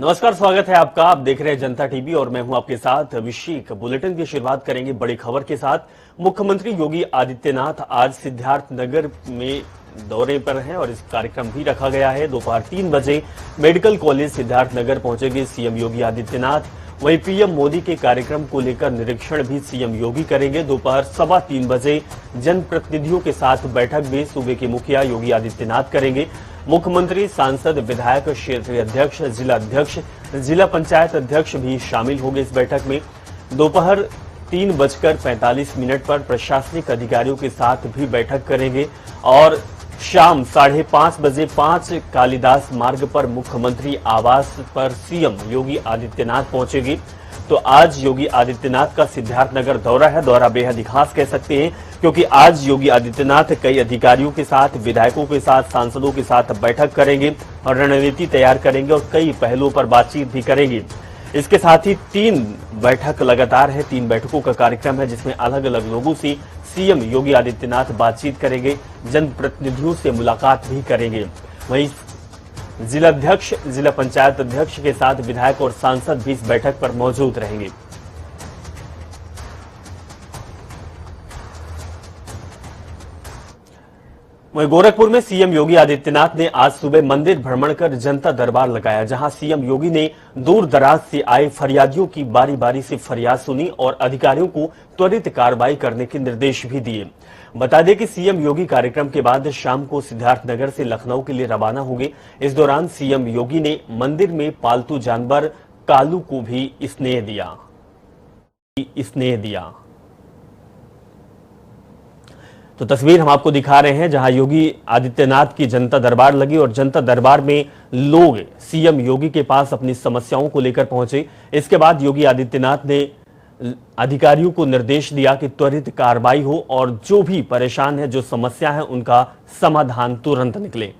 नमस्कार, स्वागत है आपका। आप देख रहे हैं जनता टीवी और मैं हूं आपके साथ अभिषेक। बुलेटिन की शुरुआत करेंगे बड़ी खबर के साथ। मुख्यमंत्री योगी आदित्यनाथ आज सिद्धार्थनगर में दौरे पर हैं और इस कार्यक्रम भी रखा गया है। दोपहर 3 बजे मेडिकल कॉलेज सिद्धार्थनगर पहुंचेंगे सीएम योगी आदित्यनाथ। वहीं पीएम मोदी के कार्यक्रम को लेकर निरीक्षण भी सीएम योगी करेंगे। दोपहर 3:15 बजे जनप्रतिनिधियों के साथ बैठक भी सूबे के मुखिया योगी आदित्यनाथ करेंगे। मुख्यमंत्री, सांसद, विधायक, क्षेत्रीय अध्यक्ष, जिला अध्यक्ष, जिला पंचायत अध्यक्ष भी शामिल होंगे इस बैठक में। दोपहर 3:45 पर प्रशासनिक अधिकारियों के साथ भी बैठक करेंगे और शाम 5:30 बजे 5 कालिदास मार्ग पर मुख्यमंत्री आवास पर सीएम योगी आदित्यनाथ पहुंचेगी। तो आज योगी आदित्यनाथ का सिद्धार्थनगर दौरा है। दौरा बेहद खास कह सकते हैं क्योंकि आज योगी आदित्यनाथ कई अधिकारियों के साथ, विधायकों के साथ, सांसदों के साथ बैठक करेंगे और रणनीति तैयार करेंगे और कई पहलुओं पर बातचीत भी करेंगे। इसके साथ ही 3 बैठक लगातार है, 3 बैठकों का कार्यक्रम है जिसमें अलग अलग लोगों से सीएम योगी आदित्यनाथ बातचीत करेंगे, जनप्रतिनिधियों से मुलाकात भी करेंगे। वहीं जिला अध्यक्ष, जिला पंचायत अध्यक्ष के साथ विधायक और सांसद भी इस बैठक पर मौजूद रहेंगे। वहीं गोरखपुर में सीएम योगी आदित्यनाथ ने आज सुबह मंदिर भ्रमण कर जनता दरबार लगाया, जहां सीएम योगी ने दूर दराज से आए फरियादियों की बारी बारी से फरियाद सुनी और अधिकारियों को त्वरित कार्रवाई करने के निर्देश भी दिए। बता दें कि सीएम योगी कार्यक्रम के बाद शाम को सिद्धार्थनगर से लखनऊ के लिए रवाना होंगे। इस दौरान सीएम योगी ने मंदिर में पालतू जानवर कालू को भी स्नेह दिया। तो तस्वीर हम आपको दिखा रहे हैं जहां योगी आदित्यनाथ की जनता दरबार लगी और जनता दरबार में लोग सीएम योगी के पास अपनी समस्याओं को लेकर पहुंचे। इसके बाद योगी आदित्यनाथ ने अधिकारियों को निर्देश दिया कि त्वरित कार्रवाई हो और जो भी परेशान है, जो समस्या है, उनका समाधान तुरंत निकले।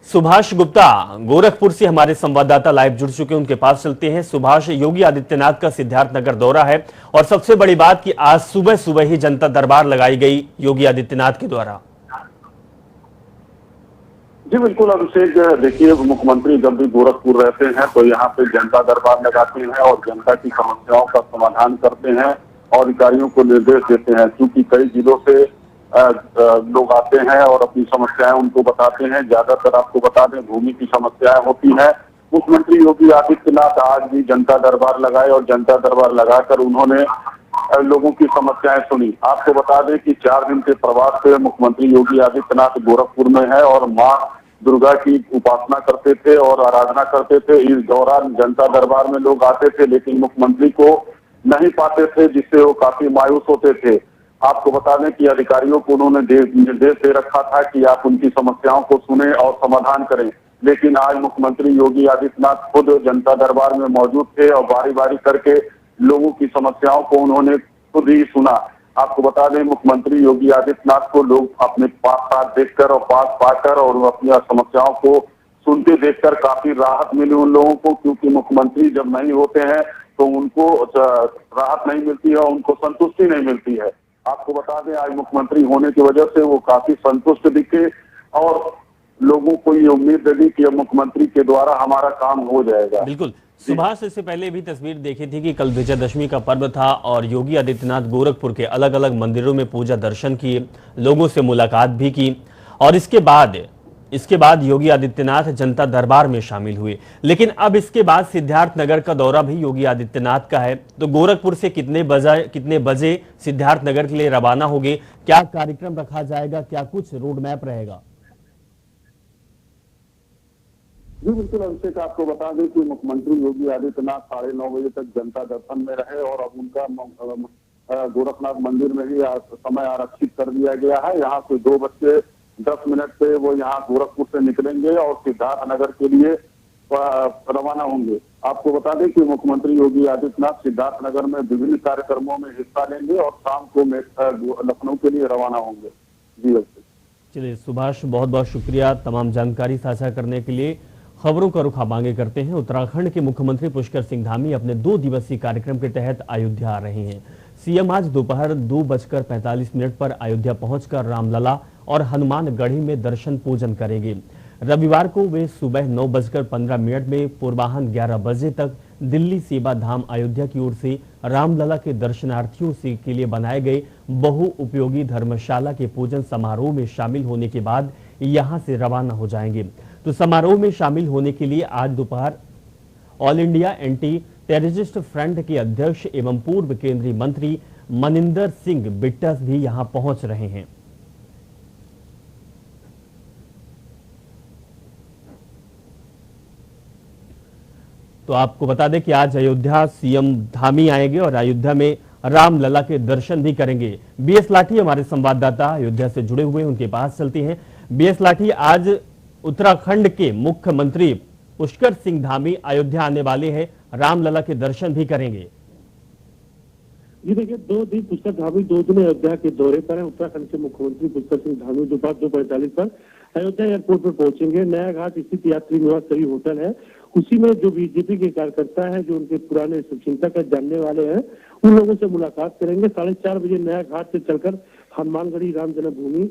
सुभाष गुप्ता गोरखपुर से हमारे संवाददाता लाइव जुड़ चुके हैं, उनके पास चलते हैं। सुभाष, योगी आदित्यनाथ का सिद्धार्थनगर दौरा है और सबसे बड़ी बात कि आज सुबह सुबह ही जनता दरबार लगाई गई योगी आदित्यनाथ के द्वारा। जी बिल्कुल अभिषेक, देखिए मुख्यमंत्री जब भी गोरखपुर रहते हैं तो यहाँ पे जनता दरबार लगाते हैं और जनता की समस्याओं का समाधान करते हैं और अधिकारियों को निर्देश देते हैं। क्योंकि कई जिलों से लोग आते हैं और अपनी समस्याएं उनको बताते हैं। ज्यादातर आपको बता दें भूमि की समस्याएं होती हैं। मुख्यमंत्री योगी आदित्यनाथ आज भी जनता दरबार लगाए और जनता दरबार लगाकर उन्होंने लोगों की समस्याएं सुनी। आपको बता दें कि 4 दिन के प्रवास से मुख्यमंत्री योगी आदित्यनाथ गोरखपुर में है और मां दुर्गा की उपासना करते थे और आराधना करते थे। इस दौरान जनता दरबार में लोग आते थे लेकिन मुख्यमंत्री को नहीं पाते थे, जिससे वो काफी मायूस होते थे। आपको बता दें कि अधिकारियों को उन्होंने निर्देश दे रखा था कि आप उनकी समस्याओं को सुने और समाधान करें, लेकिन आज मुख्यमंत्री योगी आदित्यनाथ खुद जनता दरबार में मौजूद थे और बारी बारी करके लोगों की समस्याओं को उन्होंने खुद ही सुना। आपको बता दें मुख्यमंत्री योगी आदित्यनाथ को लोग अपने पास देखकर और पास पाकर और अपनी समस्याओं को सुनते देखकर काफी राहत मिली उन लोगों को, क्योंकि मुख्यमंत्री जब नहीं होते हैं तो उनको राहत नहीं मिलती है, उनको संतुष्टि नहीं मिलती है। आपको बता दें आज मुख्यमंत्री होने की वजह से वो काफी संतुष्ट दिखे और लोगों को ये उम्मीद लगी कि अब मुख्यमंत्री के द्वारा हमारा काम हो जाएगा। बिल्कुल सुभाष, इससे पहले भी तस्वीर देखी थी कि कल विजयदशमी का पर्व था और योगी आदित्यनाथ गोरखपुर के अलग अलग मंदिरों में पूजा दर्शन किए, लोगों से मुलाकात भी की और इसके बाद योगी आदित्यनाथ जनता दरबार में शामिल हुए। लेकिन अब इसके बाद सिद्धार्थनगर का दौरा भी योगी आदित्यनाथ का है। तो गोरखपुर से कितने बजे सिद्धार्थनगर के लिए रवाना होंगे, क्या कार्यक्रम रखा जाएगा, क्या कुछ रोड मैप रहेगा? जी बिल्कुल अभिषेक, आपको बता दें कि मुख्यमंत्री योगी आदित्यनाथ 9:30 बजे तक जनता दर्शन में रहे और अब उनका गोरखनाथ मंदिर में ही समय आरक्षित कर दिया गया है। यहाँ से 2:10 पे वो यहाँ गोरखपुर से निकलेंगे और सिद्धार्थनगर के लिए रवाना होंगे। आपको बता दें कि मुख्यमंत्री योगी आदित्यनाथ सिद्धार्थनगर में विभिन्न कार्यक्रमों में हिस्सा लेंगे और शाम को लखनऊ के लिए रवाना होंगे। जी चलिए सुभाष, बहुत बहुत शुक्रिया तमाम जानकारी साझा करने के लिए। खबरों का रुख आप आगे करते हैं। उत्तराखंड के मुख्यमंत्री पुष्कर सिंह धामी अपने 2 दिवसीय कार्यक्रम के तहत अयोध्या आ रहे हैं। सीएम आज दोपहर 2:45 पर अयोध्या पहुंचकर रामलला और हनुमानगढ़ी में दर्शन पूजन करेंगे। रविवार को वे सुबह 9:15 में पूर्वाह्न 11 बजे तक दिल्ली सेवा धाम अयोध्या की ओर से रामलला के दर्शनार्थियों से के लिए बनाए गए बहुउपयोगी धर्मशाला के पूजन समारोह में शामिल होने के बाद यहां से रवाना हो जाएंगे। तो समारोह में शामिल होने के लिए आज दोपहर all India anti terrorist front के अध्यक्ष एवं पूर्व केंद्रीय मंत्री मनिंदर सिंह बिट्टस भी यहां पहुंच रहे हैं। तो आपको बता दें कि आज अयोध्या सीएम धामी आएंगे और अयोध्या में रामलला के दर्शन भी करेंगे। बीएस लाठी हमारे संवाददाता अयोध्या से जुड़े हुए, उनके पास चलते हैं। बीएस लाठी, आज उत्तराखंड के मुख्यमंत्री पुष्कर सिंह धामी अयोध्या आने वाले हैं, रामलला के दर्शन भी करेंगे। जी देखिए, 2 दिन पुष्कर धामी 2 दिन अयोध्या के दौरे पर है। उत्तराखंड के मुख्यमंत्री पुष्कर सिंह धामी दोपहर 2:45 पर अयोध्या एयरपोर्ट पर पहुंचेंगे। नया घाट स्थित यात्री निवास सही होटल है, उसी में जो बीजेपी के कार्यकर्ता है, जो उनके पुराने शुभचिंतक का जानने वाले हैं, उन लोगों से मुलाकात करेंगे। 4:30 बजे नया घाट से चलकर हनुमानगढ़ी राम जन्मभूमि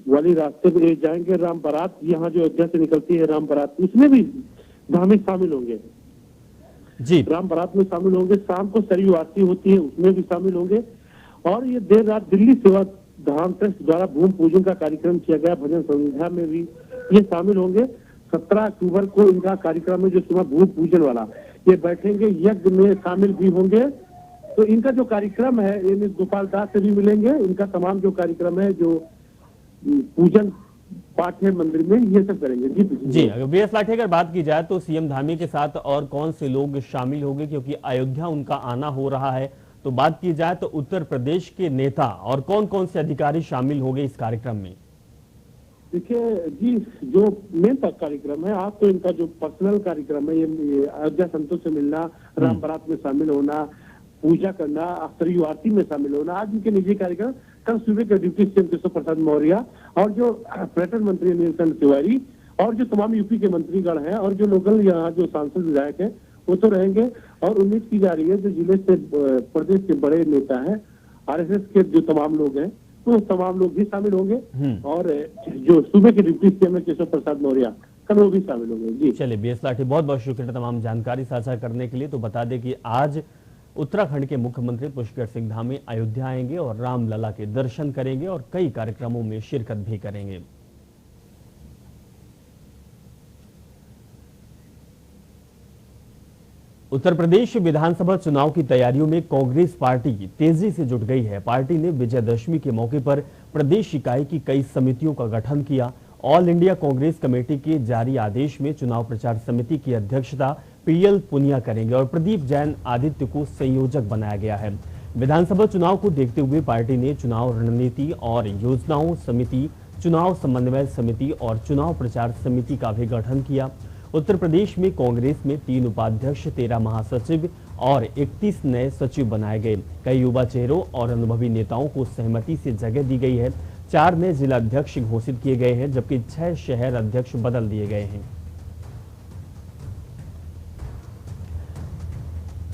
वाली रास्ते पे जाएंगे। राम बारात यहाँ जो अयोध्या से निकलती है राम बारात, उसमें भी धामी शामिल होंगे जी। राम बारात में शामिल होंगे। शाम को सरयू आरती होती है, उसमें भी शामिल होंगे। और ये देर रात दिल्ली सेवा धाम ट्रस्ट द्वारा भूमि पूजन का कार्यक्रम किया गया, भजन संध्या में भी ये शामिल होंगे। 17 अक्टूबर को इनका कार्यक्रम है, जो सुबह भूमि पूजन वाला, ये बैठेंगे, यज्ञ में शामिल भी होंगे। तो इनका जो कार्यक्रम है, ये गोपाल दास से भी मिलेंगे। इनका तमाम जो कार्यक्रम है, जो पूजन पाठ है मंदिर में, ये सब करेंगे। जी, अगर बीएस लाठी अगर बात की जाए तो सीएम धामी के साथ और कौन से लोग शामिल होंगे, क्योंकि अयोध्या उनका आना हो रहा है, तो बात की जाए तो उत्तर प्रदेश के नेता और कौन कौन से अधिकारी शामिल होंगे इस कार्यक्रम में? देखिए जी, जो मेन कार्यक्रम है, आज तो इनका जो पर्सनल कार्यक्रम है, ये अयोध्या संतों से मिलना, राम बारात में शामिल होना, पूजा करना, सरयू आरती में शामिल होना, आज इनके निजी कार्यक्रम। कल सुबह के डिप्टी सीएम केशव प्रसाद मौर्य और जो पर्यटन मंत्री नीलकंठ तिवारी और जो तमाम यूपी के मंत्रीगण हैं और जो लोकल यहाँ जो सांसद विधायक हैं, वो तो रहेंगे। और उम्मीद की जा रही है जो जिले से प्रदेश के बड़े नेता हैं, आरएसएस के जो तमाम लोग हैं, तो तमाम लोग भी शामिल होंगे। और जो सुबह के डिप्टी सीएम है केशव प्रसाद मौर्य, कल वो भी शामिल होंगे। जी चलिए बीएस लाठी, बहुत बहुत शुक्रिया तमाम जानकारी साझा करने के लिए। तो बता दें कि आज उत्तराखंड के मुख्यमंत्री पुष्कर सिंह धामी अयोध्या आएंगे और रामलला के दर्शन करेंगे और कई कार्यक्रमों में शिरकत भी करेंगे। उत्तर प्रदेश विधानसभा चुनाव की तैयारियों में कांग्रेस पार्टी तेजी से जुट गई है। पार्टी ने विजयदशमी के मौके पर प्रदेश इकाई की कई समितियों का गठन किया। ऑल इंडिया कांग्रेस कमेटी के जारी आदेश में चुनाव प्रचार समिति की अध्यक्षता पीएल पुनिया करेंगे और प्रदीप जैन आदित्य को संयोजक बनाया गया है। विधानसभा चुनाव को देखते हुए पार्टी ने चुनाव रणनीति और योजनाओं समिति, चुनाव समन्वय समिति और चुनाव प्रचार समिति का भी गठन किया। उत्तर प्रदेश में कांग्रेस में 3 उपाध्यक्ष, 13 महासचिव और 31 नए सचिव बनाए गए। कई युवा चेहरों और अनुभवी नेताओं को सहमति से जगह दी गई है। 4 नए जिला अध्यक्ष घोषित किए गए हैं, जबकि 6 शहर अध्यक्ष बदल दिए गए हैं।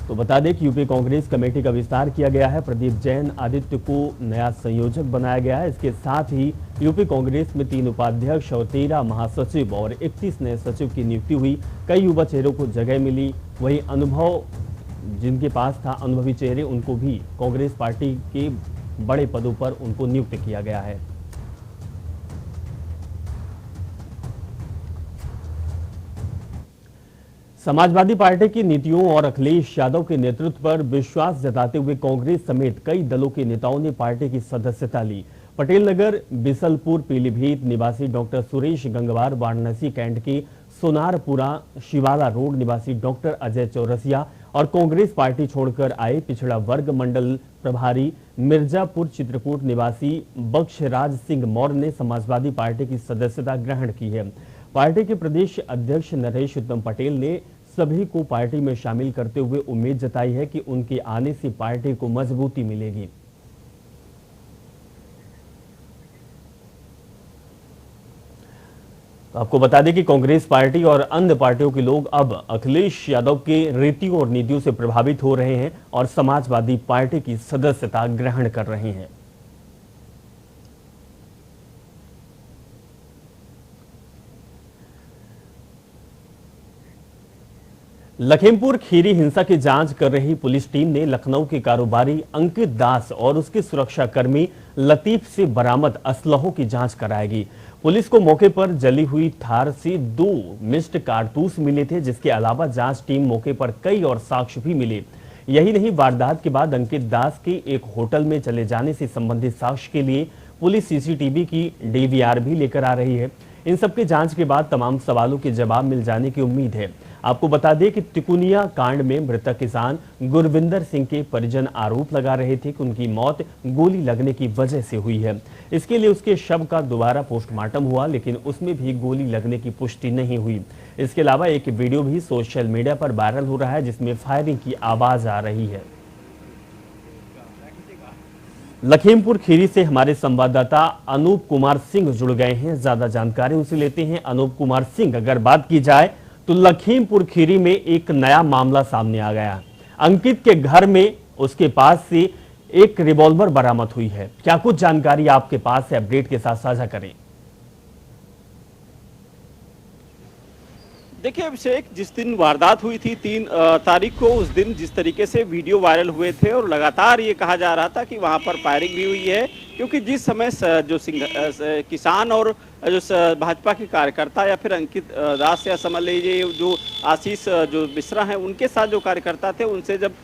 तो बता दें कि यूपी कांग्रेस कमेटी का विस्तार किया गया है। प्रदीप जैन आदित्य को नया संयोजक बनाया गया है। इसके साथ ही यूपी कांग्रेस में 3 उपाध्यक्ष और 13 महासचिव और 31 नए सचिव की नियुक्ति हुई। कई युवा चेहरों को जगह मिली। वहीं अनुभव जिनके पास था, अनुभवी चेहरे, उनको भी कांग्रेस पार्टी के बड़े पदों पर उनको नियुक्त किया गया है। समाजवादी पार्टी की नीतियों और अखिलेश यादव के नेतृत्व पर विश्वास जताते हुए कांग्रेस समेत कई दलों के नेताओं ने पार्टी की सदस्यता ली। पटेल नगर, बिसलपुर, पीलीभीत निवासी डॉक्टर सुरेश गंगवार, वाराणसी कैंट के सोनारपुरा शिवाला रोड निवासी डॉक्टर अजय चौरसिया और कांग्रेस पार्टी छोड़कर आए पिछड़ा वर्ग मंडल प्रभारी मिर्जापुर चित्रकूट निवासी बख्शराज सिंह मौर्य ने समाजवादी पार्टी की सदस्यता ग्रहण की है। पार्टी के प्रदेश अध्यक्ष नरेश उत्तम पटेल ने सभी को पार्टी में शामिल करते हुए उम्मीद जताई है कि उनके आने से पार्टी को मजबूती मिलेगी। तो आपको बता दें कि कांग्रेस पार्टी और अन्य पार्टियों के लोग अब अखिलेश यादव के रीतियों और नीतियों से प्रभावित हो रहे हैं और समाजवादी पार्टी की सदस्यता ग्रहण कर रहे हैं। लखीमपुर खीरी हिंसा की जांच कर रही पुलिस टीम ने लखनऊ के कारोबारी अंकित दास और उसके सुरक्षाकर्मी लतीफ से बरामद असलहों की जांच कराएगी। पुलिस को मौके पर जली हुई थार से 2 मिस्ड कारतूस मिले थे, जिसके अलावा जांच टीम मौके पर कई और साक्ष्य भी मिले। यही नहीं, वारदात के बाद अंकित दास के एक होटल में चले जाने से संबंधित साक्ष्य के लिए पुलिस सीसीटीवी की डीवीआर भी लेकर आ रही है। इन सबके जांच के बाद तमाम सवालों के जवाब मिल जाने की उम्मीद है। आपको बता दें कि तिकुनिया कांड में मृतक किसान गुरविंदर सिंह के परिजन आरोप लगा रहे थे कि उनकी मौत गोली लगने की वजह से हुई है। इसके लिए उसके शव का दोबारा पोस्टमार्टम हुआ, लेकिन उसमें भी गोली लगने की पुष्टि नहीं हुई। इसके अलावा एक वीडियो भी सोशल मीडिया पर वायरल हो रहा है, जिसमें फायरिंग की आवाज आ रही है। लखीमपुर खीरी से हमारे संवाददाता अनूप कुमार सिंह जुड़ गए हैं। ज्यादा जानकारी उनसे लेते हैं। अनूप कुमार सिंह, अगर बात की जाए तो लखीमपुर खीरी में एक नया मामला सामने आ गया। अंकित के घर में उसके पास से एक रिवॉल्वर बरामद हुई है। क्या कुछ जानकारी आपके पास है? अपडेट के साथ साझा करें। देखिए अभिषेक, जिस दिन वारदात हुई थी 3 तारीख को, उस दिन जिस तरीके से वीडियो वायरल हुए थे और लगातार ये कहा जा रहा था कि वहां पर फायरिंग भी हुई है, क्योंकि जिस समय जो किसान और जो भाजपा के कार्यकर्ता या फिर अंकित दास या समझ लीजिए जो आशीष जो मिश्रा हैं, उनके साथ जो कार्यकर्ता थे, उनसे जब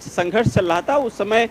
संघर्ष चल रहा था, उस समय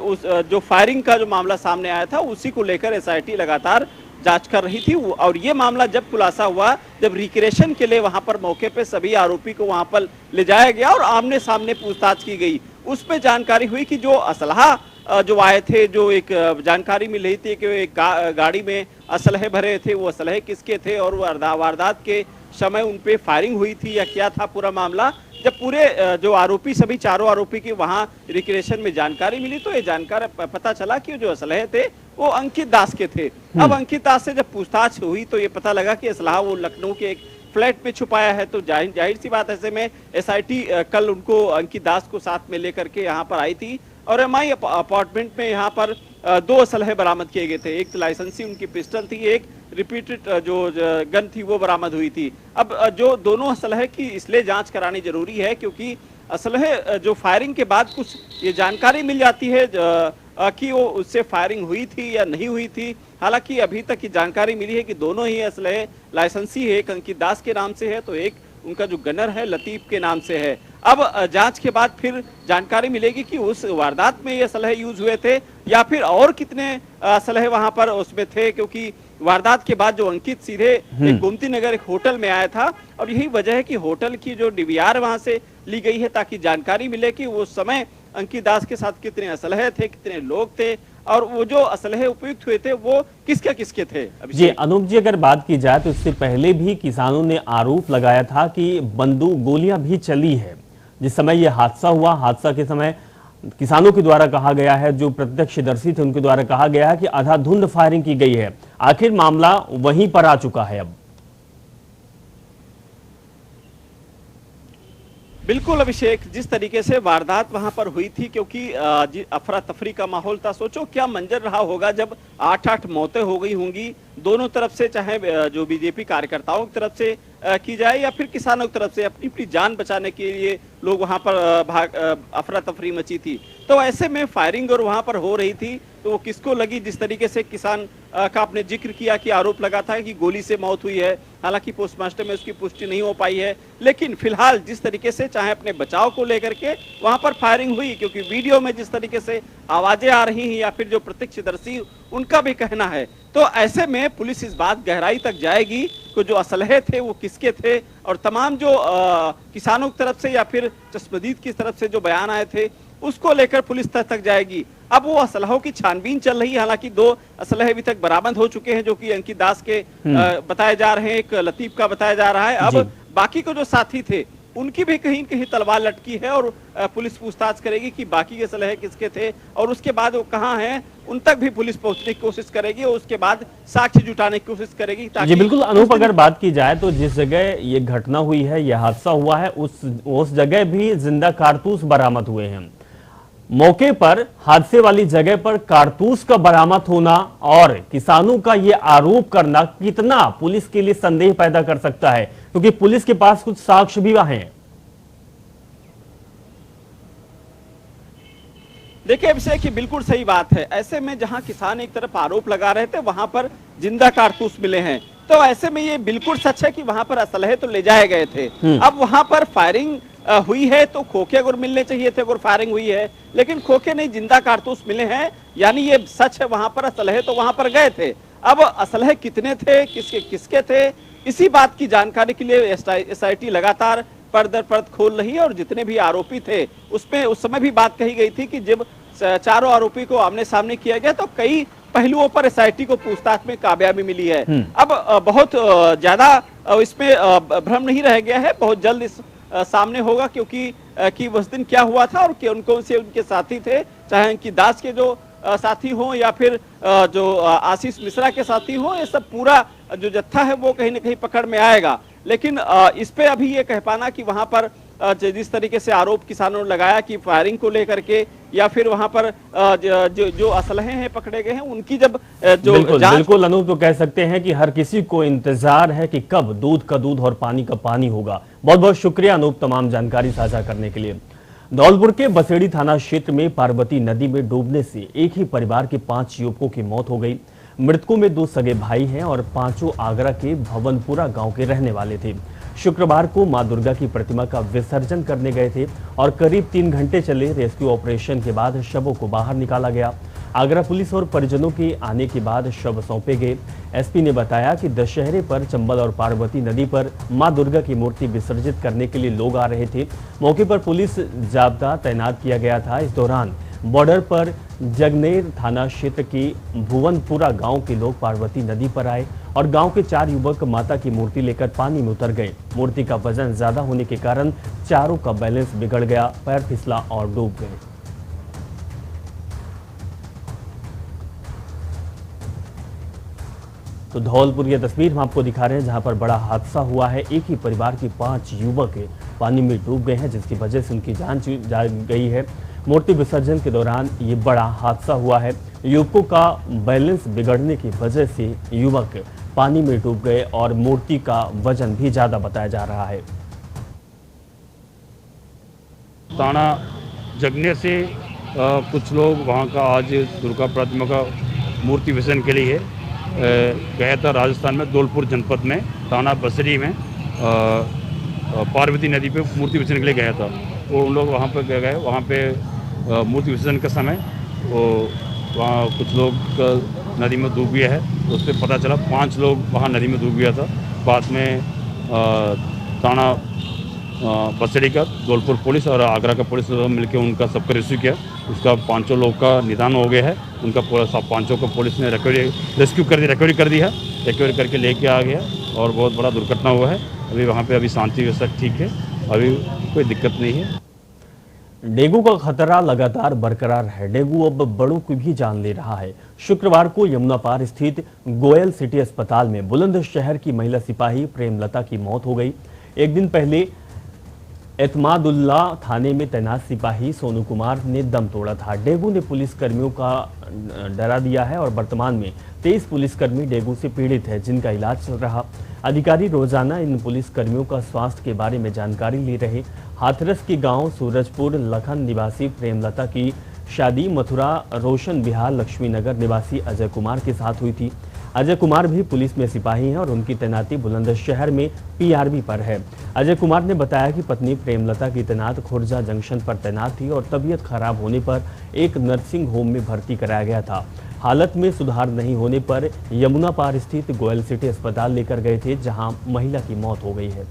उस जो फायरिंग का जो मामला सामने आया था, उसी को लेकर एसआईटी लगातार जांच कर रही थी। और ये मामला जब खुलासा हुआ, जब रिक्रिएशन के लिए वहां पर मौके पे सभी आरोपी को वहां पर ले जाया गया और आमने सामने पूछताछ की गई, उस पे जानकारी हुई कि जो असलहा जो आए थे, जो एक जानकारी मिल रही थी कि एक गाड़ी में असलहे भरे थे, वो असलहे किसके थे और वारदात के समय उन पे फायरिंग हुई थी या क्या था पूरा मामला। जब पूरे जो आरोपी, सभी चारों आरोपी की वहां रिक्रिएशन में जानकारी मिली, तो ये जानकारी पता चला कि जो असलहे थे वो अंकित दास के थे। अब अंकित दास से जब पूछताछ हुई तो ये पता लगा कि असलहा वो लखनऊ के एक फ्लैट में छुपाया है। तो जाहिर सी बात, ऐसे में एसआईटी कल उनको, अंकित दास को साथ में लेकर के यहाँ पर आई थी और एमआई अपार्टमेंट में यहाँ पर 2 असलहे बरामद किए गए थे। एक लाइसेंसी उनकी पिस्टल थी, एक रिपीटेड जो गन थी वो बरामद हुई थी। अब जो दोनों असलहे की इसलिए जांच करानी जरूरी है क्योंकि असलहे जो फायरिंग के बाद कुछ ये जानकारी मिल जाती है कि वो उससे फायरिंग हुई थी या नहीं हुई थी। हालांकि अभी तक की जानकारी मिली है कि दोनों ही असलहे लाइसेंसी है, एक अंकित दास के नाम से है तो एक उनका जो गनर है लतीफ के नाम से है। अब जांच के बाद फिर जानकारी मिलेगी कि उस वारदात में ये असलहे यूज हुए थे या फिर और कितने असलहे वहां पर उसमें थे, क्योंकि वारदात के बाद जो अंकित सीधे एक गोमती नगर एक होटल में आया था और यही वजह है कि होटल की जो डीवीआर वहां से ली गई है ताकि जानकारी मिले कि उस समय अंकित दास के साथ कितने असलहे थे, कितने लोग थे और वो जो असलहे उपयुक्त हुए थे वो किसके थे। जी अनूप जी, अगर बात की जाए तो इससे पहले भी किसानों ने आरोप लगाया था कि बंदूक गोलियां भी चली है। जिस समय यह हादसा हुआ, हादसा के समय किसानों के द्वारा कहा गया है, जो प्रत्यक्षदर्शी थे उनके द्वारा कहा गया है कि आधाधुंध फायरिंग की गई है। आखिर मामला वहीं पर आ चुका है अब। बिल्कुल अभिषेक, जिस तरीके से वारदात वहां पर हुई थी, क्योंकि अफरा तफरी का माहौल था। सोचो क्या मंजर रहा होगा जब 8-8 मौतें हो गई होंगी दोनों तरफ से, चाहे जो बीजेपी कार्यकर्ताओं की तरफ से की जाए या फिर किसानों की तरफ से। अपनी अपनी जान बचाने के लिए लोग वहां पर अफरा तफरी मची थी। तो ऐसे में फायरिंग और वहां पर हो रही थी तो वो किसको लगी? जिस तरीके से किसान का आपने जिक्र किया कि आरोप लगा था कि गोली से मौत हुई है, हालांकि पोस्टमार्टम में उसकी पुष्टि नहीं हो पाई है, लेकिन फिलहाल जिस तरीके से चाहे अपने बचाव को लेकर के वहां पर फायरिंग हुई, क्योंकि वीडियो में जिस तरीके से आवाजें आ रही हैं या फिर जो प्रत्यक्षदर्शी उनका भी कहना है, तो ऐसे में पुलिस इस बात गहराई तक जाएगी कि जो असलहे थे वो किसके थे और तमाम जो किसानों की तरफ से या फिर चश्मदीद की तरफ से जो बयान आए थे उसको लेकर पुलिस तक जाएगी। अब वो असलहों की छानबीन चल रही है। हालांकि 2 असलहे अभी तक बरामद हो चुके हैं जो कि अंकित दास के बताए जा रहे हैं, एक लतीफ का बताया जा रहा है। अब बाकी को जो साथी थे उनकी भी कहीं कहीं तलवार लटकी है और पुलिस पूछताछ करेगी कि बाकी के असलहे किसके थे और उसके बाद वो कहाँ हैं, उन तक भी पुलिस पहुंचने की कोशिश करेगी और उसके बाद साक्ष्य जुटाने की कोशिश करेगी। जी बिल्कुल अनूप, अगर बात की जाए तो जिस जगह ये घटना हुई है, यह हादसा हुआ है, उस जगह भी जिंदा कारतूस बरामद हुए हैं। मौके पर हादसे वाली जगह पर कारतूस का बरामद होना और किसानों का ये आरोप करना कितना पुलिस के लिए संदेह पैदा कर सकता है, क्योंकि पुलिस के पास कुछ साक्ष्य भी हैं। देखिए अभिषेक, ये बिल्कुल सही बात है। ऐसे में जहां किसान एक तरफ आरोप लगा रहे थे वहां पर जिंदा कारतूस मिले हैं, तो ऐसे में ये बिल्कुल सच है कि वहां पर असलहे तो ले जाए गए थे। अब वहां पर फायरिंग हुई है तो खोखे अगर मिलने चाहिए थे अगर फायरिंग हुई है, लेकिन खोखे नहीं, जिंदा कारतूस मिले हैं, यानी ये सच है। वहां पर असलहे तो वहां पर गए थे। अब असलहे कितने थे, किसके थे, इसी बात की जानकारी के लिए एसआईटी लगातार परत दर परत खोल रही है। और जितने भी आरोपी थे उसमें उस समय भी बात कही गई थी कि जब चारों आरोपी को आमने सामने किया गया तो कई पहलुओं पर एसआईटी को पूछताछ में कामयाबी मिली है। अब बहुत ज्यादा इसमें भ्रम नहीं रह गया है, बहुत जल्द इस सामने होगा कि उस दिन क्या हुआ था और कौन से उनके साथी थे, चाहे उनकी दास के जो साथी हो या फिर जो आशीष मिश्रा के साथी हो, ये सब पूरा जो जत्था है वो कहीं ना कहीं पकड़ में आएगा। लेकिन इस पे अभी ये कह पाना कि वहां पर जिस तरीके से आरोप किसानों ने लगाया कि फायरिंग को लेकर के या फिर वहां पर जो असलहे हैं पकड़े गए हैं उनकी जब जो बिल्कुल अनूप, तो कह सकते हैं कि हर किसी को इंतजार है कि कब दूध का दूध और पानी का पानी होगा। बहुत बहुत शुक्रिया अनूप तमाम जानकारी साझा करने के लिए। धौलपुर के बसेड़ी थाना क्षेत्र में पार्वती नदी में डूबने से एक ही परिवार के 5 युवकों की मौत हो गई। मृतकों में 2 सगे भाई हैं और 5 आगरा के भवनपुरा गांव के रहने वाले थे। शुक्रवार को मां दुर्गा की प्रतिमा का विसर्जन करने गए थे और करीब 3 घंटे चले रेस्क्यू ऑपरेशन के बाद शवों को बाहर निकाला गया। आगरा पुलिस और परिजनों के आने के बाद शव सौंपे गए। एसपी ने बताया कि दशहरे पर चंबल और पार्वती नदी पर मां दुर्गा की मूर्ति विसर्जित करने के लिए लोग आ रहे थे। मौके पर पुलिस जाब्ता तैनात किया गया था। इस दौरान बॉर्डर पर जगनेर थाना क्षेत्र के भुवनपुरा गांव के लोग पार्वती नदी पर आए और गांव के 4 युवक माता की मूर्ति लेकर पानी में उतर गए। मूर्ति का वजन ज्यादा होने के कारण चारों का बैलेंस बिगड़ गया, पैर फिसला और डूब गए। तो धौलपुर की तस्वीर हम आपको दिखा रहे हैं जहां पर बड़ा हादसा हुआ है। एक ही परिवार के 5 युवक पानी में डूब गए हैं जिसकी वजह से उनकी जान जा गई है। मूर्ति विसर्जन के दौरान ये बड़ा हादसा हुआ है। युवकों का बैलेंस बिगड़ने की वजह से युवक पानी में डूब गए और मूर्ति का वजन भी ज्यादा बताया जा रहा है। थाना जगने से कुछ लोग वहां का आज दुर्गा प्रतिमा का मूर्ति विसर्जन के लिए गया था। राजस्थान में धौलपुर जनपद में थाना बसरी में पार्वती नदी पे मूर्ति विसर्जन के लिए गया था। वो उन लोग वहाँ पे गए। वहाँ पे मूर्ति विसर्जन के समय वो वहाँ कुछ लोग नदी में डूब गया है। उससे पता चला 5 लोग वहाँ नदी में डूब गया था। बाद में थाना बसड़ी का धौलपुर पुलिस और आगरा का पुलिस मिलकर उनका सबका रेस्क्यू किया। उसका 5 लोग का निदान हो गया है। उनका 5 को पुलिस ने रेस्क्यू कर दी है। रिकवरी करके लेके आ गया और बहुत बड़ा दुर्घटना हुआ है। अभी वहाँ पे शांति व्यवस्था ठीक है, अभी कोई दिक्कत नहीं है। डेंगू का खतरा लगातार बरकरार है। डेंगू अब बड़ों की भी जान ले रहा है। शुक्रवार को यमुना पार स्थित गोयल सिटी अस्पताल में बुलंदशहर की महिला सिपाही प्रेमलता की मौत हो गई। एक दिन पहले एतमादुल्ला थाने में तैनात सिपाही सोनू कुमार ने दम तोड़ा था। डेंगू ने पुलिस कर्मियों का डरा दिया है और वर्तमान में 23 पुलिसकर्मी डेंगू से पीड़ित है जिनका इलाज चल रहा। अधिकारी रोजाना इन पुलिस कर्मियों का स्वास्थ्य के बारे में जानकारी ले रहे। हाथरस के गांव सूरजपुर लखन निवासी प्रेमलता की शादी मथुरा रोशन बिहार लक्ष्मीनगर निवासी अजय कुमार के साथ हुई थी। अजय कुमार भी पुलिस में सिपाही हैं और उनकी तैनाती बुलंदशहर में पीआरबी पर है। अजय कुमार ने बताया कि पत्नी प्रेमलता की तैनात खुर्जा जंक्शन पर तैनात थी और तबीयत खराब होने पर एक नर्सिंग होम में भर्ती कराया गया था। हालत में सुधार नहीं होने पर यमुना पार स्थित गोयल सिटी अस्पताल लेकर गए थे जहां महिला की मौत हो गई है।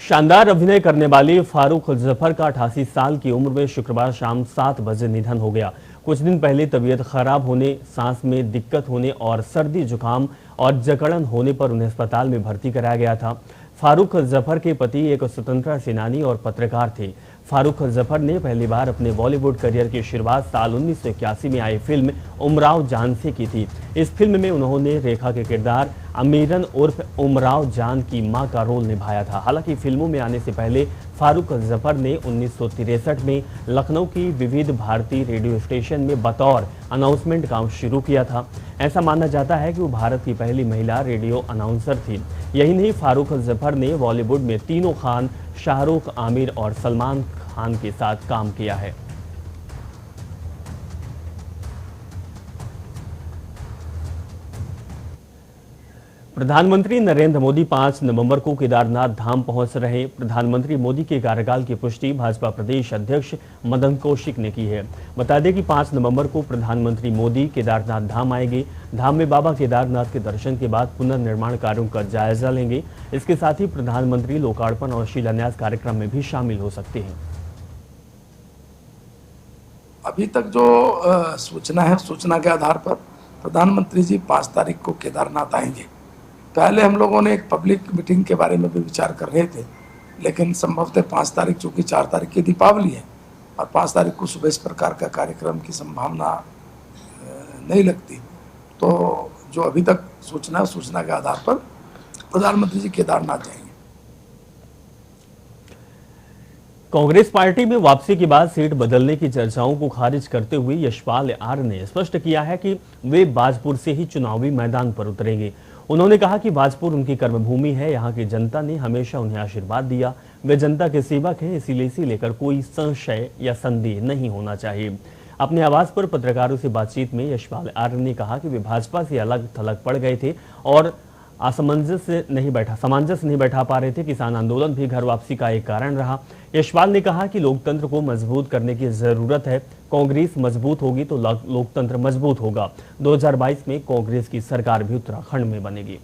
शानदार अभिनय करने वाले फारूक जफर का 88 साल की उम्र में शुक्रवार शाम 7 बजे निधन हो गया। कुछ दिन पहले तबीयत खराब होने, सांस में दिक्कत होने और सर्दी जुकाम और जकड़न होने पर उन्हें अस्पताल में भर्ती कराया गया था। फारूक जफर के पति एक स्वतंत्रता सेनानी और पत्रकार थे। फारूक जफर ने पहली बार अपने बॉलीवुड करियर की शुरुआत साल 1981 में आई फिल्म उमराव जान से की थी। इस फिल्म में उन्होंने रेखा के किरदार अमीरन उर्फ उमराव जान की मां का रोल निभाया था। हालांकि फिल्मों में आने से पहले फारूक जफर ने 1963 में लखनऊ की विविध भारती रेडियो स्टेशन में बतौर अनाउंसमेंट काम शुरू किया था। ऐसा माना जाता है कि वो भारत की पहली महिला रेडियो अनाउंसर थी। यही नहीं, फारूक जफर ने बॉलीवुड में तीनों खान शाहरुख, आमिर और सलमान खान के साथ काम किया है। प्रधानमंत्री नरेंद्र मोदी 5 नवंबर को केदारनाथ धाम पहुंच रहे। प्रधानमंत्री मोदी के कार्यकाल की पुष्टि भाजपा प्रदेश अध्यक्ष मदन कौशिक ने की है। बता दें कि 5 नवंबर को प्रधानमंत्री मोदी केदारनाथ धाम आएंगे। धाम में बाबा केदारनाथ के दर्शन के बाद पुनर्निर्माण कार्यों का जायजा लेंगे। इसके साथ ही प्रधानमंत्री लोकार्पण और शिलान्यास कार्यक्रम में भी शामिल हो सकते हैं। अभी तक जो सूचना है, सूचना के आधार पर प्रधानमंत्री जी 5 तारीख को केदारनाथ आएंगे। पहले हम लोगों ने एक पब्लिक मीटिंग के बारे में भी विचार कर रहे थे, लेकिन संभवतः 5 तारीख, चूँकि 4 तारीख की दीपावली है और 5 तारीख को सुबह इस प्रकार का कार्यक्रम की संभावना नहीं लगती, तो जो अभी तक सूचना है, सूचना के आधार पर प्रधानमंत्री जी केदारनाथ जाएंगे। कांग्रेस पार्टी में वापसी के बाद सीट बदलने की चर्चाओं को खारिज करते हुए यशपाल आर्य ने स्पष्ट किया है कि वे बाजपुर से ही चुनावी मैदान पर उतरेंगे। उन्होंने कहा कि बाजपुर उनकी कर्मभूमि है, यहाँ की जनता ने हमेशा उन्हें आशीर्वाद दिया, वे जनता के सेवक हैं, इसीलिए इसे लेकर कोई संशय या संदेह नहीं होना चाहिए। अपने आवास पर पत्रकारों से बातचीत में यशपाल आर्य ने कहा कि वे भाजपा से अलग थलग पड़ गए थे और सामंजस्य नहीं बैठा पा रहे थे। किसान आंदोलन भी घर वापसी का एक कारण रहा। यशपाल ने कहा कि लोकतंत्र को मजबूत करने की जरूरत है। कांग्रेस मजबूत होगी तो लोकतंत्र मजबूत होगा। 2022 में कांग्रेस की सरकार भी उत्तराखंड में बनेगी।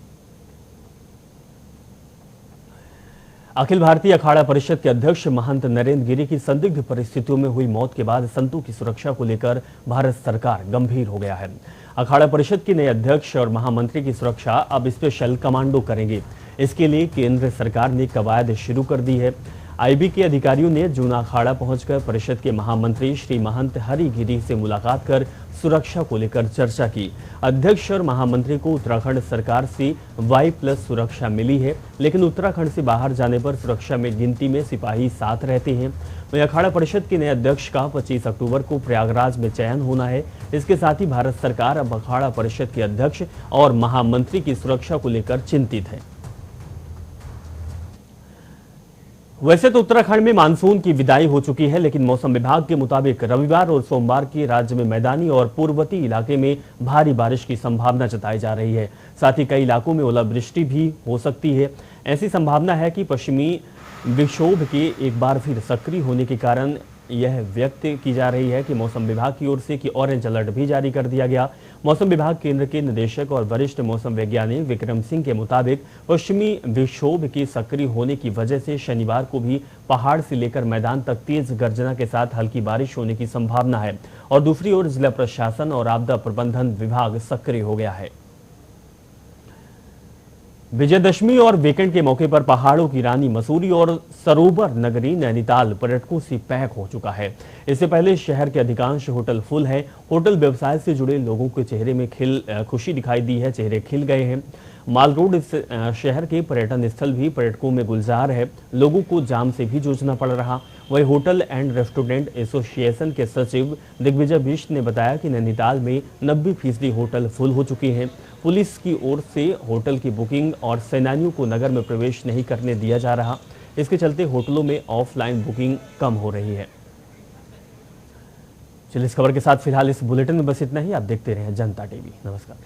अखिल भारतीय अखाड़ा परिषद के अध्यक्ष महंत नरेंद्र गिरि की संदिग्ध परिस्थितियों में हुई मौत के बाद संतों की सुरक्षा को लेकर भारत सरकार गंभीर हो गया है। अखाड़ा परिषद के नए अध्यक्ष और महामंत्री की सुरक्षा अब स्पेशल कमांडो करेंगे। इसके लिए केंद्र सरकार ने कवायद शुरू कर दी है। आईबी के अधिकारियों ने जूना अखाड़ा पहुंचकर परिषद के महामंत्री श्री महंत हरि गिरि से मुलाकात कर सुरक्षा को लेकर चर्चा की। अध्यक्ष और महामंत्री को उत्तराखंड सरकार से Y+ सुरक्षा मिली है, लेकिन उत्तराखंड से बाहर जाने पर सुरक्षा में गिनती में सिपाही साथ रहते हैं। वहीं अखाड़ा परिषद के नए अध्यक्ष का 25 अक्टूबर को प्रयागराज में चयन होना है। इसके साथ ही भारत सरकार अब अखाड़ा परिषद के अध्यक्ष और महामंत्री की सुरक्षा को लेकर चिंतित है। वैसे तो उत्तराखंड में मानसून की विदाई हो चुकी है, लेकिन मौसम विभाग के मुताबिक रविवार और सोमवार की राज्य में मैदानी और पूर्ववर्ती इलाके में भारी बारिश की संभावना जताई जा रही है। साथ ही कई इलाकों में ओलावृष्टि भी हो सकती है। ऐसी संभावना है कि पश्चिमी विक्षोभ के एक बार फिर सक्रिय होने के कारण यह व्यक्त की जा रही है कि मौसम विभाग की ओर से ऑरेंज अलर्ट भी जारी कर दिया गया। मौसम विभाग केंद्र के निदेशक और वरिष्ठ मौसम वैज्ञानिक विक्रम सिंह के मुताबिक पश्चिमी विक्षोभ के सक्रिय होने की वजह से शनिवार को भी पहाड़ से लेकर मैदान तक तेज गर्जना के साथ हल्की बारिश होने की संभावना है। और दूसरी ओर जिला प्रशासन और आपदा प्रबंधन विभाग सक्रिय हो गया है। विजयदशमी और वीकेंड के मौके पर पहाड़ों की रानी मसूरी और सरोवर नगरी नैनीताल पर्यटकों से पैक हो चुका है। इससे पहले शहर के अधिकांश होटल फुल हैं। होटल व्यवसाय से जुड़े लोगों के चेहरे में खुशी दिखाई दी है, चेहरे खिल गए हैं। माल रोड शहर के पर्यटन स्थल भी पर्यटकों में गुलजार है। लोगों को जाम से भी जूझना पड़ रहा। वहीं होटल एंड रेस्टोरेंट एसोसिएशन के सचिव दिग्विजय बिष्ट ने बताया कि नैनीताल में 90% होटल फुल हो चुके हैं। पुलिस की ओर से होटल की बुकिंग और सैलानियों को नगर में प्रवेश नहीं करने दिया जा रहा। इसके चलते होटलों में ऑफलाइन बुकिंग कम हो रही है। चलिए, इस खबर के साथ फिलहाल इस बुलेटिन में बस इतना ही। आप देखते रहें जनता टीवी। नमस्कार।